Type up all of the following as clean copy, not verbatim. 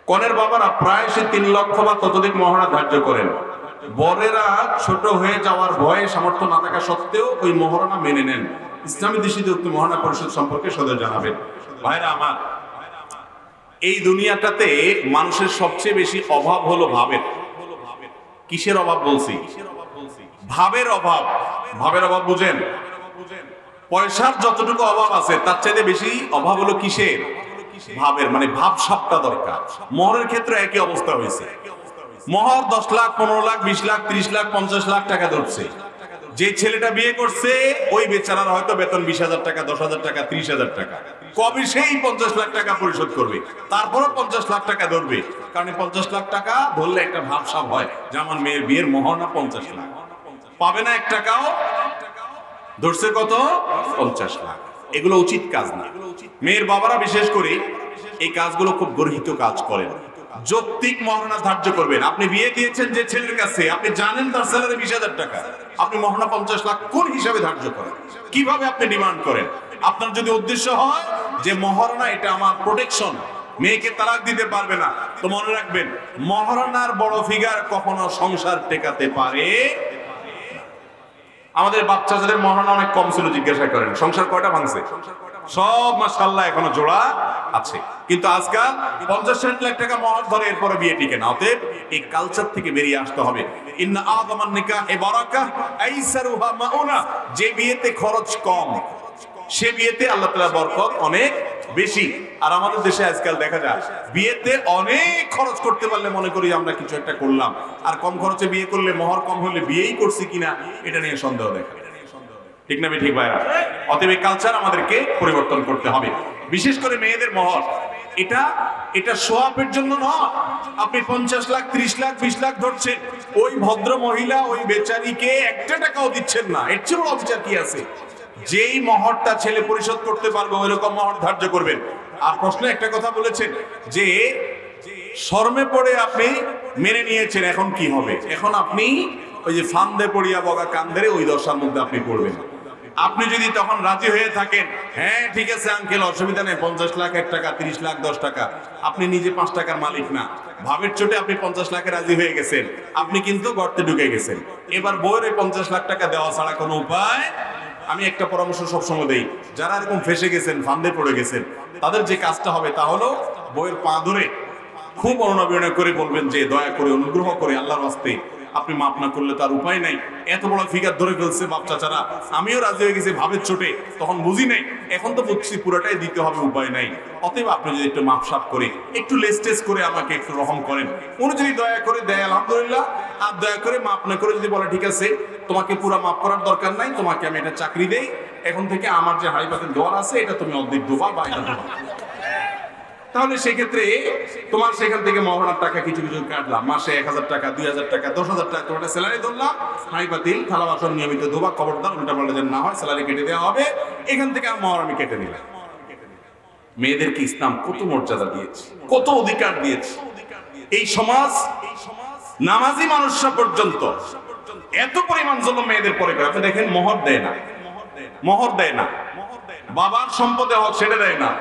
কনের বাবারা প্রায় সে 3 লক্ষ বা ততোধিক মহারণা ধার্য করেন। বরেরা ছোট হয়ে যাওয়ার ভয়ে সামর্থ্য না থাকা সত্ত্বেও ওই মহারণা মেনে নেন। ইসলামী দৃষ্টিতে উক্ত মহারণা পরিশোধ সম্পর্কে সদয় জানাবেন। ভাইরা আমার, এই দুনিয়াটাতে মানুষের সবচেয়ে বেশি অভাব হলো ভাবের। কিসের অভাব বলছি? ভাবের অভাব। ভাবের অভাব বুঝেন? পয়সার যতটুকু অভাব আছে তার চাইতে বেশি অভাব হলো কিসের? ভাবের। মানে ভাব সাপটা দরকার। মোহরের ক্ষেত্রে একই অবস্থা হয়েছে। মোহর 10 লাখ, 15 লাখ, 20 লাখ, 30 লাখ, 50 লাখ টাকা ধরছে। যে ছেলেটা বিয়ে করছে ওই বেচারার হয়তো বেতন 20,000 টাকা, 10,000 টাকা, 30,000 টাকা। কবে সেই 50 লাখ টাকা পরিশোধ করবে? তারপরও 50 লাখ টাকা ধরবে। কারণ 50 লাখ টাকা ধরলে একটা ভাবসাব হয় যে আমার মেয়ের বিয়ের মোহর না 50 লাখ। পাবে না 1 টাকাও। ধরছে কত? 50 লাখ। এগুলো উচিত কাজ না। মেয়ের বাবারা বিশেষ করে এই কাজগুলো খুব গর্হিত কাজ করেন। যৌক্তিক মহারণা ধার্য করবেন। আপনি বিয়ে দিয়েছেন যে ছেলের কাছে, আপনি জানেন তার স্যালারি 20,000 টাকা, আপনি মহারণা 50 লাখ কোন হিসাবে ধার্য করেন? কিভাবে আপনি ডিমান্ড করেন? আপনার যদি উদ্দেশ্য হয় যে মহারণা এটা আমার প্রোটেকশন, মেয়েকে তালাক দিতে পারবে না, তো মনে রাখবেন মহারণার বড় ফিগার কখনো সংসার টেকাতে পারে। আমাদের বাচ্চাদের মহারণা অনেক কম ছিল, জিজ্ঞাসা করেন সংসার কয়টা ভাঙছে? সব মাশাআল্লাহ এখনো জোড়া আছে। কিন্তু আজকাল 50-60 লাখ টাকা মহর ধরে এরপরে বিয়ে টিকে না। অতএব এই কালচার থেকে বেরিয়ে আসতে হবে। ইন্না আযামান নিকাহি বারাকাহ আইসারুহা মাউনা। যে বিয়েতে খরচ কম সে বিয়েতে আল্লাহ তাআলার বরকত অনেক বেশি। আর আমাদের দেশে আজকাল দেখা যায় বিয়েতে অনেক খরচ করতে পারলে মনে করি আমরা কিছু একটা করলাম, আর কম খরচে বিয়ে করলে মোহর কম হলে বিয়েই করছি কিনা এটা নিয়ে সন্দেহ দেখা। ঠিক না ঠিক ভাইরা? অতএব এই কালচার আমাদেরকে পরিবর্তন করতে হবে। বিশেষ করে মেয়েদের মোহর এটা সোয়াবের জন্য নয়। আপনি 50 লাখ, 30 লাখ, 20 লাখ ধরছেন, ওই ভদ্র মহিলা ওই বেচারিকে 1 টাকাও দিচ্ছেন না। এর চেয়ে বড় অবিচার কি আছে? যেই মহরটা ছেলে পরিশোধ করতে পারবে ওই রকম মহর ধার্য করবেন। আর প্রশ্নে একটা কথা বলেছেন যে শর্মে পড়ে আপনি মেনে নিয়েছেন, এখন কি হবে? এখন আপনি ওই যে ফান্দে পড়িয়া বগা কান্দে ওই দশার মধ্যে আপনি পড়বেন। আপনি যদি তখন রাজি হয়ে থাকেন, হ্যাঁ ঠিক আছে আঙ্কেল অসুবিধা নেই, 50 লাখ 1 টাকা, 30 লাখ 10 টাকা, আপনি নিজে 5 টাকার মালিক না। ভাবের চোটে আপনি 50 লাখে রাজি হয়ে গেছেন, আপনি কিন্তু গর্তে ঢুকে গেছেন। এবার বউয়ের 50 লাখ টাকা দেওয়া ছাড়া কোনো উপায়। আমি একটা পরামর্শ সবসময় দেই, যারা এরকম ফেসে গেছেন, ফান্দে পড়ে গেছেন, তাদের যে কাজটা হবে তা হলো বউয়ের পা ধরে খুব অনুনয় করে বলবেন যে দয়া করে অনুগ্রহ করে আল্লাহর রাস্তে আপনি মাফ না করলে তার উপায় নাই। এত বড় ফিগার ধরে ফেলছে বাপ চাচারা, আমিও রাজি হয়ে গেছি ভাবের চোটে, তখন বুঝি নাই, এখন তো বুঝছি পুরোটাই দিতে হবে, উপায় নাই। অতএব আপনি যদি একটু মাপ সাপ করে একটু লেস্টেজ করে আমাকে একটু রহম করেন, উনি যদি দয়া করে দেয় আলহামদুলিল্লাহ, আর দয়া করে মাপ না করে যদি বলে ঠিক আছে তোমাকে পুরো মাপ করার দরকার নাই, তোমাকে আমি এটা চাকরি দেই, এখন থেকে আমার যে হাড়ি পাতিল দোয়ার আছে এটা তুমি অর্ধেক দোবা বা এটা দোবা, তাহলে সেক্ষেত্রে তোমার সেখান থেকে মহারণার টাকা কিছু কিছু কাটলাম, মাসে 1,000 টাকা, 2,000 টাকা, 10,000 টাকা তোমার স্যালারি ধরলাম, হাঁড়ি পাতিল থালা বাসন নিয়মিত ধোবা, খবরদার উল্টা পাল্টা যেন না হয়, স্যালারি কেটে দেওয়া হবে, এখান থেকে আমার মহর আমি কেটে নিলাম। মেয়েদেরকে ইসলাম কত মর্যাদা দিয়েছে, কত অধিকার দিয়েছে। এই সমাজ নামাজি মানুষরা পর্যন্ত এত পরিমাণ জন্য মেয়েদের পরে করে। আপনি দেখেন মোহর দেয় না, মোহর দেয় না, বাবার সম্পদে হক সেটা দেয় না,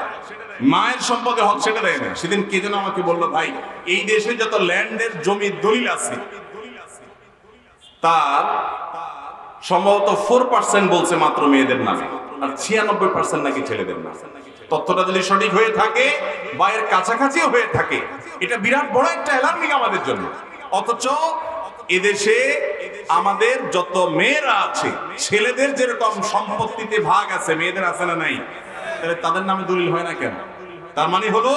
মায়ের সম্পদে হক সেটা দেয় না। সেদিন কে যেন আমাকে বললো, ভাই এই দেশে যত ল্যান্ডের জমির দলিল আছে তার সম্ভবত 4% বলছে মাত্র মেয়েদের নামে, আর 96% নাকি ছেলেদের নামে। তথ্যটা যদি সঠিক হয়ে থাকে বা এর কাছাকাছিও হয়ে থাকে, এটা বিরাট বড় একটা অ্যালার্মিং আমাদের জন্য। অথচ এদেশে আমাদের যত মেয়েরা আছে, ছেলেদের যেরকম সম্পত্তিতে ভাগ আছে মেয়েদের আছে না নাই, তাহলে তাদের নামে দলিল হয় না কেন? তার মানে হলো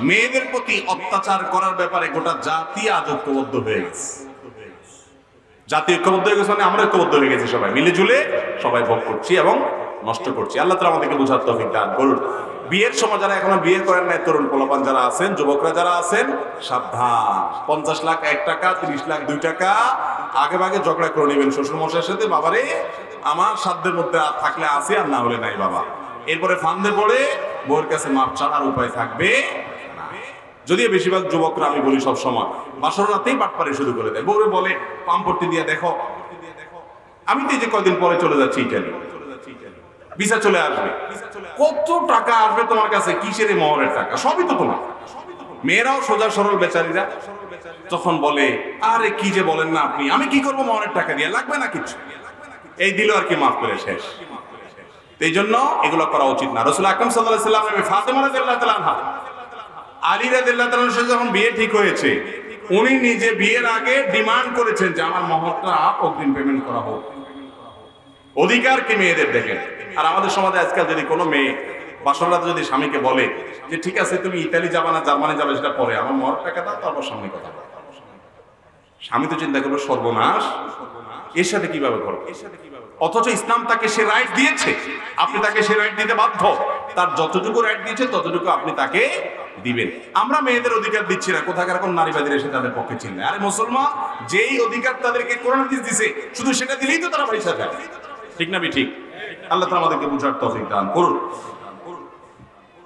মেয়েদের প্রতি অত্যাচার করার ব্যাপারে গোটা জাতি আজ ঐক্যবদ্ধ হয়ে গেছে। জাতি ঐক্যবদ্ধ হয়ে গেছে মানে আমরা ঐক্যবদ্ধ হয়ে গেছি, সবাই মিলে ঝুলে সবাই ভোগ করছি এবং নষ্ট করছি। আল্লাহ তাআলা আমাদেরকে বুঝার তৌফিক দান করুন। বিয়ের সময় যারা এখনো বিয়ে করেন নাই, তরুণ পোলাপান যারা আছেন, যুবকরা যারা আছেন, সাবধান। 50 লাখ 1 টাকা, 30 লাখ 2 টাকা আগে ভাগে ঝগড়া করে নেবেন শ্বশুর মশাইয়ের সাথে, বাবারে আমার সাধ্যের মধ্যে থাকলে আছে আর না হলে নাই বাবা। এরপরে ফান্দে পড়ে বউয়ের কাছে মাপ চাওয়ার উপায় থাকবে না। যদিও বেশিরভাগ যুবকরা আমি বলি সব সময় বাসর রাতেই বাটপারে শুরু করে দেয়, বউরে বলে পাম্পটি দিয়ে দেখো, আমি তো এই যে কয়দিন পরে চলে যাচ্ছি ইটালি, ভিসা চলে আসবে, কত টাকা আসবে তোমার কাছে, কিসের মোহরের টাকা, সবই তো তোমার। মেয়েরাও সোজা সরল বেচারীরা তখন বলে, আরে কি যে বলেন না আপনি, আমি কি করবো মোহরের টাকা দিয়ে, লাগবে না কিছু, এই দিল আর কি, মাফ করে শেষ। এই জন্য এগুলো করা উচিত না। রাসূল আকরাম সাল্লাল্লাহু আলাইহি ওয়াসাল্লাম ফাতেমা রাদিয়াল্লাহু তাআলা আনহা, আলী রাদিয়াল্লাহু তাআলার সাথে যখন বিয়ে ঠিক হয়েছে, উনি নিজে বিয়ের আগে ডিমান্ড করেছেন যে আমার মোহরটা অগ্রিম পেমেন্ট করা হোক। অধিকার কি মেয়েদের দেখেন। আর আমাদের সমাজে আজকাল যদি কোনো মেয়ে বাসর রাতে যদি স্বামীকে বলে যে ঠিক আছে তুমি ইতালি যাবে না জার্মানি যাবে, সেটা পরে, আমার মোহর টাকা দাও, তারপর সামনে কথা বলো। স্বামী তো চিন্তা করবে সর্বনাশ, এর সাথে কিভাবে করবো। অথচ ইসলাম তাকে সে রাইট দিয়েছে, আপনি তাকে সে রাইট দিতে বাধ্য। তার যতটুকু রাইট দিয়েছে ততটুকু আপনি তাকে দিবেন। আমরা মেয়েদের অধিকার দিচ্ছি না, কোথাকার কোন নারীবাদীরা এসে তাদের পক্ষে ছিল। আরে মুসলমান, যেই অধিকার তাদেরকে কোরআন হাদিস দিয়েছে, শুধু সেটা দিলেই তো তারা পয়সা যায়। ঠিক না? ঠিক। আল্লাহ তাআলা আমাদেরকে বুঝার তৌফিক দান করুন।